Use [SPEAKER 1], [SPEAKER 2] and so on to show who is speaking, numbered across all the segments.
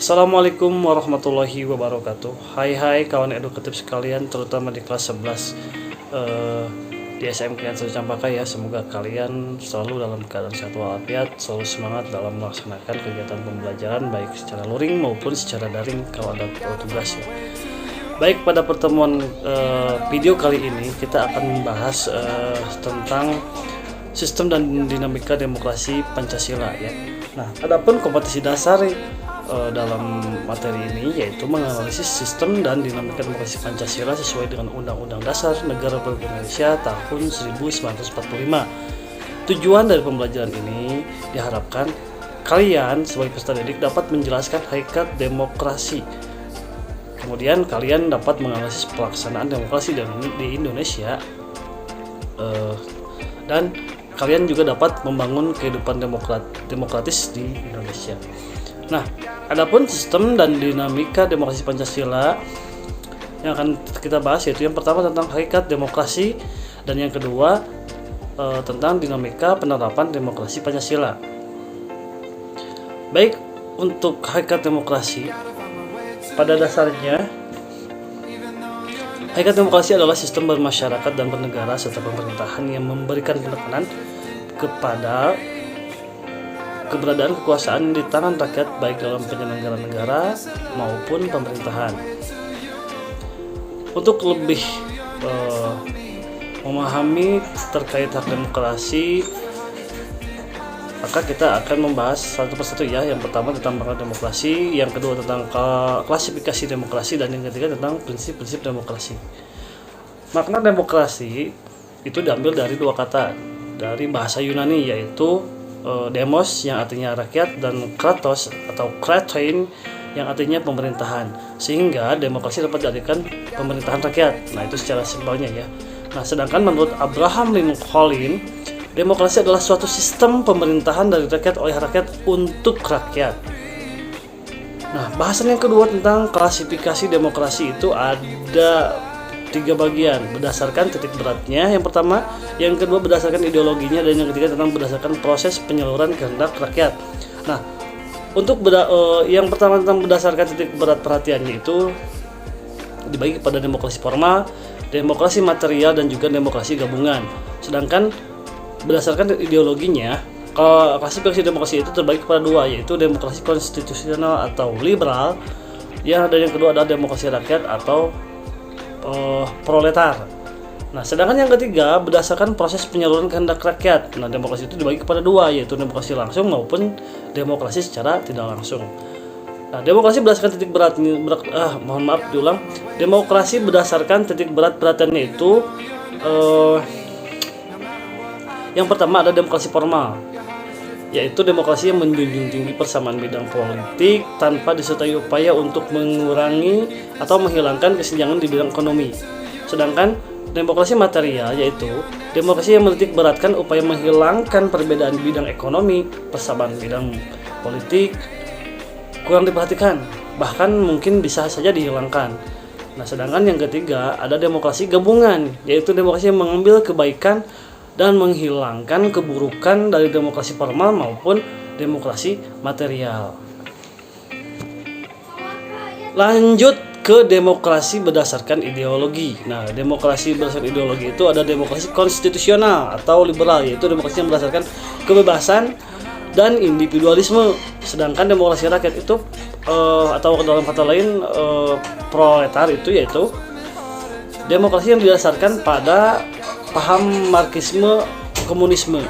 [SPEAKER 1] Assalamualaikum warahmatullahi wabarakatuh. Hai kawan edukatif sekalian, terutama di kelas 11 di SMK Satu Campaka ya. Semoga kalian selalu dalam keadaan sehat walafiat, selalu semangat dalam melaksanakan kegiatan pembelajaran baik secara luring maupun secara daring kalau ada tugas ya. Baik, pada pertemuan video kali ini kita akan membahas tentang sistem dan dinamika demokrasi Pancasila ya. Nah, adapun kompetisi dasar dalam materi ini yaitu menganalisis sistem dan dinamika demokrasi Pancasila sesuai dengan Undang-Undang Dasar Negara Republik Indonesia tahun 1945. Tujuan dari pembelajaran ini diharapkan kalian sebagai peserta didik dapat menjelaskan hakikat demokrasi. Kemudian kalian dapat menganalisis pelaksanaan demokrasi di Indonesia dan kalian juga dapat membangun kehidupan demokratis di Indonesia. Nah, adapun sistem dan dinamika demokrasi Pancasila yang akan kita bahas yaitu yang pertama tentang hakikat demokrasi dan yang kedua tentang dinamika penerapan demokrasi Pancasila. Baik, untuk hakikat demokrasi, pada dasarnya hakikat demokrasi adalah sistem bermasyarakat dan bernegara serta pemerintahan yang memberikan penekanan kepada keberadaan kekuasaan di tangan rakyat baik dalam penyelenggaraan negara maupun pemerintahan. Untuk lebih memahami terkait hak demokrasi, maka kita akan membahas satu persatu ya. Yang pertama tentang makna demokrasi, yang kedua tentang klasifikasi demokrasi, dan yang ketiga tentang prinsip-prinsip demokrasi. Makna demokrasi itu diambil dari dua kata dari bahasa Yunani yaitu demos yang artinya rakyat dan kratos atau kratein yang artinya pemerintahan, sehingga demokrasi dapat dijadikan pemerintahan rakyat. Nah, itu secara simpelnya ya. Nah, sedangkan menurut Abraham Lincoln, demokrasi adalah suatu sistem pemerintahan dari rakyat oleh rakyat untuk rakyat. Nah, bahasan yang kedua tentang klasifikasi demokrasi itu ada 3 bagian berdasarkan titik beratnya, yang pertama, yang kedua berdasarkan ideologinya, dan yang ketiga tentang berdasarkan proses penyaluran kehendak rakyat. Nah, untuk yang pertama tentang berdasarkan titik berat perhatiannya itu dibagi kepada demokrasi formal, demokrasi material, dan juga demokrasi gabungan. Sedangkan berdasarkan ideologinya, klasifikasi demokrasi itu terbagi kepada 2, yaitu demokrasi konstitusional atau liberal, dan yang kedua adalah demokrasi rakyat atau proletar. Nah, sedangkan yang ketiga berdasarkan proses penyaluran kehendak rakyat. Nah, demokrasi itu dibagi kepada 2, yaitu demokrasi langsung maupun demokrasi secara tidak langsung. Nah, demokrasi berdasarkan titik berat Demokrasi berdasarkan titik berat perhatiannya itu yang pertama ada demokrasi formal, yaitu demokrasi yang menjunjung tinggi persamaan bidang politik tanpa disertai upaya untuk mengurangi atau menghilangkan kesenjangan di bidang ekonomi. Sedangkan demokrasi material yaitu demokrasi yang menitik beratkan upaya menghilangkan perbedaan di bidang ekonomi, persamaan bidang politik kurang diperhatikan, bahkan mungkin bisa saja dihilangkan. Nah, sedangkan yang ketiga ada demokrasi gabungan, yaitu demokrasi yang mengambil kebaikan dan menghilangkan keburukan dari demokrasi formal maupun demokrasi material. Lanjut ke demokrasi berdasarkan ideologi. Nah, demokrasi berdasarkan ideologi itu ada demokrasi konstitusional atau liberal, yaitu demokrasi yang berdasarkan kebebasan dan individualisme. Sedangkan demokrasi rakyat itu atau dalam kata lain proletar itu yaitu demokrasi yang didasarkan pada paham Marxisme komunisme.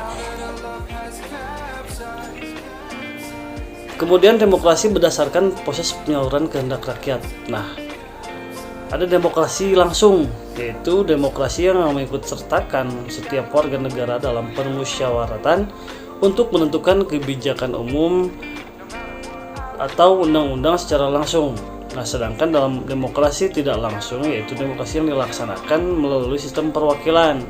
[SPEAKER 1] Kemudian demokrasi berdasarkan proses penyaluran kehendak rakyat. Nah, ada demokrasi langsung, yaitu demokrasi yang mengikut sertakan setiap warga negara dalam permusyawaratan untuk menentukan kebijakan umum atau undang-undang secara langsung. Nah, sedangkan dalam demokrasi tidak langsung, yaitu demokrasi yang dilaksanakan melalui sistem perwakilan.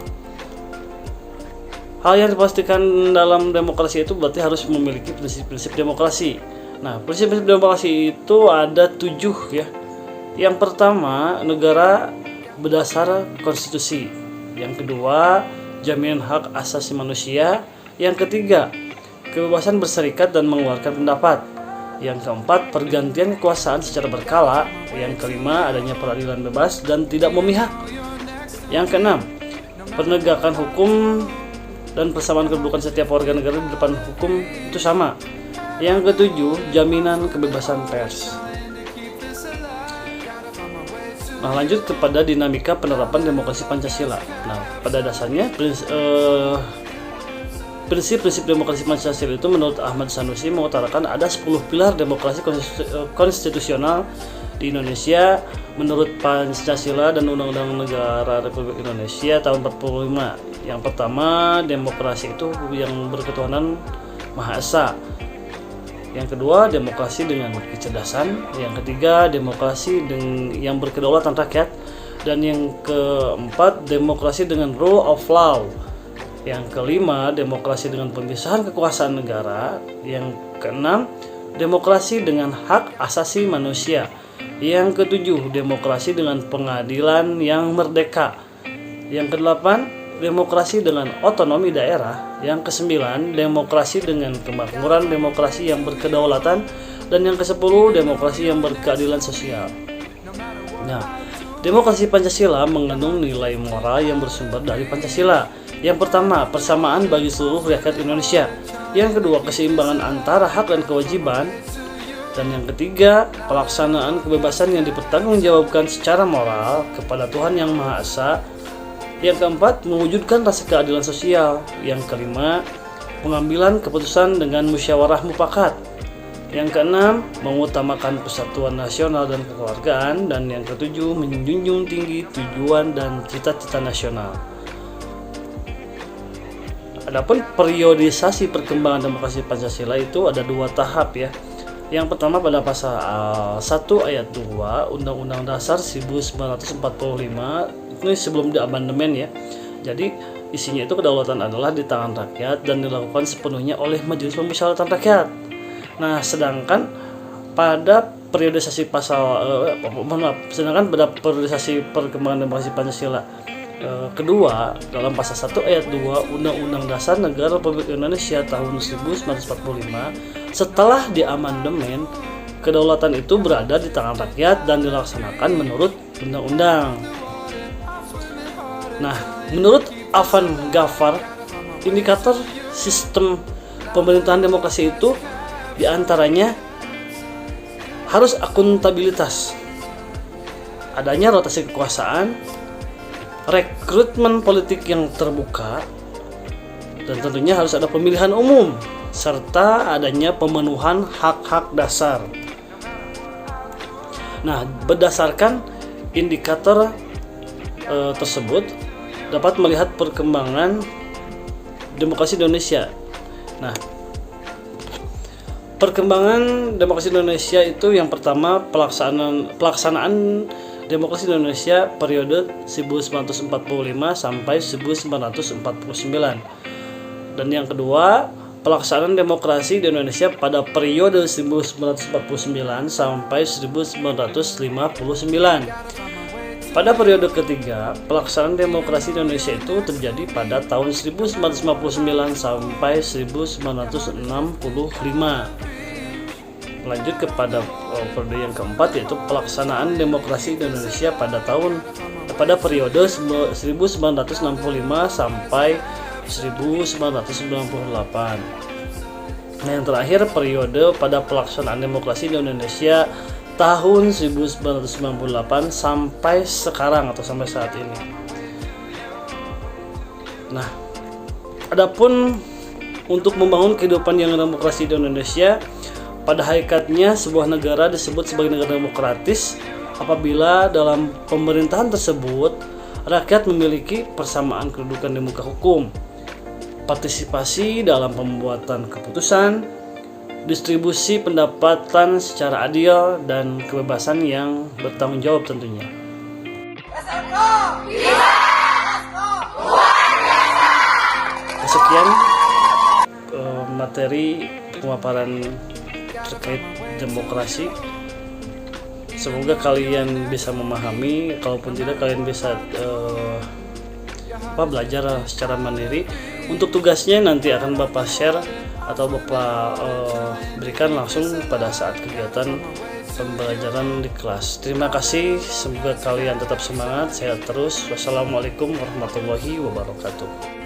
[SPEAKER 1] Hal yang dipastikan dalam demokrasi itu berarti harus memiliki prinsip-prinsip demokrasi. Nah, prinsip-prinsip demokrasi itu ada 7 ya. Yang pertama, negara berdasar konstitusi. Yang kedua, jaminan hak asasi manusia. Yang ketiga, kebebasan berserikat dan mengeluarkan pendapat. Yang keempat, pergantian kekuasaan secara berkala. Yang kelima, adanya peradilan bebas dan tidak memihak. Yang keenam, penegakan hukum dan persamaan kedudukan setiap warga negara di depan hukum itu sama. Yang ketujuh, jaminan kebebasan pers. Nah, lanjut kepada dinamika penerapan demokrasi Pancasila. Nah, pada dasarnya prinsip-prinsip demokrasi Pancasila itu menurut Ahmad Sanusi mengutarakan ada 10 pilar demokrasi konstitusional di Indonesia menurut Pancasila dan Undang-Undang Negara Republik Indonesia tahun 45. Yang pertama, demokrasi itu yang berketuhanan Maha Esa. Yang kedua, demokrasi dengan kecerdasan. Yang ketiga, demokrasi yang berkedaulatan rakyat. Dan yang keempat, demokrasi dengan rule of law. Yang kelima, demokrasi dengan pemisahan kekuasaan negara. Yang keenam, demokrasi dengan hak asasi manusia. Yang ketujuh, demokrasi dengan pengadilan yang merdeka. Yang kedelapan, demokrasi dengan otonomi daerah. Yang kesembilan, demokrasi dengan kemakmuran, demokrasi yang berkedaulatan. Dan yang kesepuluh, demokrasi yang berkeadilan sosial. Nah, demokrasi Pancasila mengandung nilai moral yang bersumber dari Pancasila. Yang pertama, persamaan bagi seluruh rakyat Indonesia. Yang kedua, keseimbangan antara hak dan kewajiban. Dan yang ketiga, pelaksanaan kebebasan yang dipertanggungjawabkan secara moral kepada Tuhan Yang Maha Esa. Yang keempat, mewujudkan rasa keadilan sosial. Yang kelima, pengambilan keputusan dengan musyawarah mufakat. Yang keenam, mengutamakan persatuan nasional dan kekeluargaan. Dan yang ketujuh, menjunjung tinggi tujuan dan cita-cita nasional. Adapun periodisasi perkembangan demokrasi Pancasila itu ada 2 tahap ya. Yang pertama pada pasal 1 ayat 2 Undang-Undang Dasar 1945, ini sebelum diamandemen ya. Jadi isinya itu kedaulatan adalah di tangan rakyat dan dilakukan sepenuhnya oleh Majelis Pemusyawaratan Rakyat. Nah, sedangkan pada periodisasi pada periodisasi perkembangan demokrasi Pancasila kedua dalam pasal 1 ayat 2 Undang-Undang Dasar Negara Republik Indonesia tahun 1945, setelah diamandemen, kedaulatan itu berada di tangan rakyat dan dilaksanakan menurut undang-undang. Nah, menurut Afan Ghaffar, indikator sistem pemerintahan demokrasi itu diantaranya harus akuntabilitas, adanya rotasi kekuasaan, rekrutmen politik yang terbuka, dan tentunya harus ada pemilihan umum, serta adanya pemenuhan hak-hak dasar. Nah, berdasarkan indikator tersebut dapat melihat perkembangan demokrasi Indonesia. Nah, perkembangan demokrasi Indonesia itu yang pertama pelaksanaan demokrasi Indonesia periode 1945 sampai 1949. Dan yang kedua, pelaksanaan demokrasi di Indonesia pada periode 1949 sampai 1959. Pada periode ketiga, pelaksanaan demokrasi di Indonesia itu terjadi pada tahun 1959 sampai 1965. Lanjut kepada periode yang keempat, yaitu pelaksanaan demokrasi di Indonesia pada periode 1965 sampai 1998. Nah, yang terakhir periode pada pelaksanaan demokrasi di Indonesia tahun 1998 sampai sekarang atau sampai saat ini. Nah, adapun untuk membangun kehidupan yang demokrasi di Indonesia, pada hakikatnya sebuah negara disebut sebagai negara demokratis apabila dalam pemerintahan tersebut rakyat memiliki persamaan kedudukan di muka hukum, partisipasi dalam pembuatan keputusan, distribusi pendapatan secara adil, dan kebebasan yang bertanggung jawab tentunya. Sekian materi pemaparan terkait demokrasi. Semoga kalian bisa memahami, kalaupun tidak kalian bisa belajar secara mandiri. Untuk tugasnya nanti akan Bapak share atau Bapak berikan langsung pada saat kegiatan pembelajaran di kelas. Terima kasih, semoga kalian tetap semangat, sehat terus. Wassalamualaikum warahmatullahi wabarakatuh.